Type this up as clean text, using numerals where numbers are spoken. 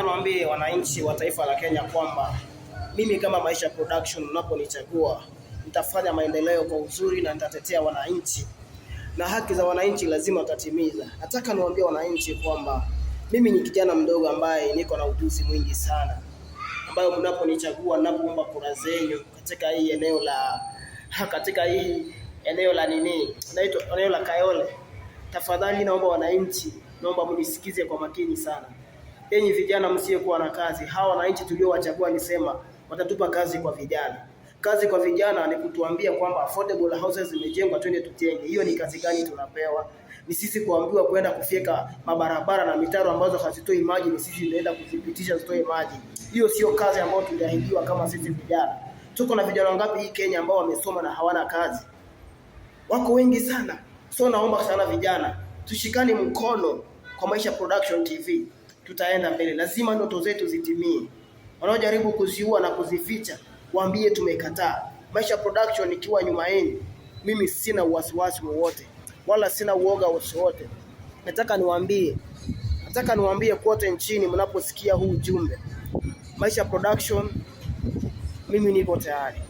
Niwaambie wananchi wa taifa la Kenya kwamba mimi kama Maisha Production, unaponichagua nitafanya maendeleo kwa uzuri na nitatetea wananchi na haki za wananchi lazima utatimiza. Nataka niwaambie wananchi kwamba mimi ni kijana mdogo ambaye niko na ujuzi mwingi sana, ambayo mnaponichagua, ninapoomba kura zenu katika hii eneo la eneo la Kayole, tafadhali naomba wananchi, naomba mnisikize kwa makini sana. Enyi vijana msiokuwa na kazi, hawa wananchi tuliowachagua nisema watatupa kazi kwa vijana. Kazi kwa vijana ni kutuambia kwamba affordable houses zimejengwa, twende tutenge. Hiyo ni kazi gani tunapewa? Ni sisi kuambiwa kwenda kufyeka mabarabara na mitaro ambazo hazitoi maji, ni sisi tunaenda kuzipitisha zitoe maji. Hiyo sio kazi ambayo tuliahidiwa kama sisi vijana. Tuko na vijana wangapi hii Kenya ambao wamesoma na hawana kazi? Wako wengi sana. So naomba sana vijana, tushikane mkono kwa Maisha Production TV. Tutaenda mbele, lazima ndoto zetu zitimie. Wanaojaribu kuziua na kuzificha, waambie tumekataa. Maisha Production ikiwa nyuma yenu, mimi sina wasiwasi wowote, wala sina uoga wowote. Nataka niwaambie kote nchini mnaposikia huu ujumbe, Maisha Production, mimi niko tayari.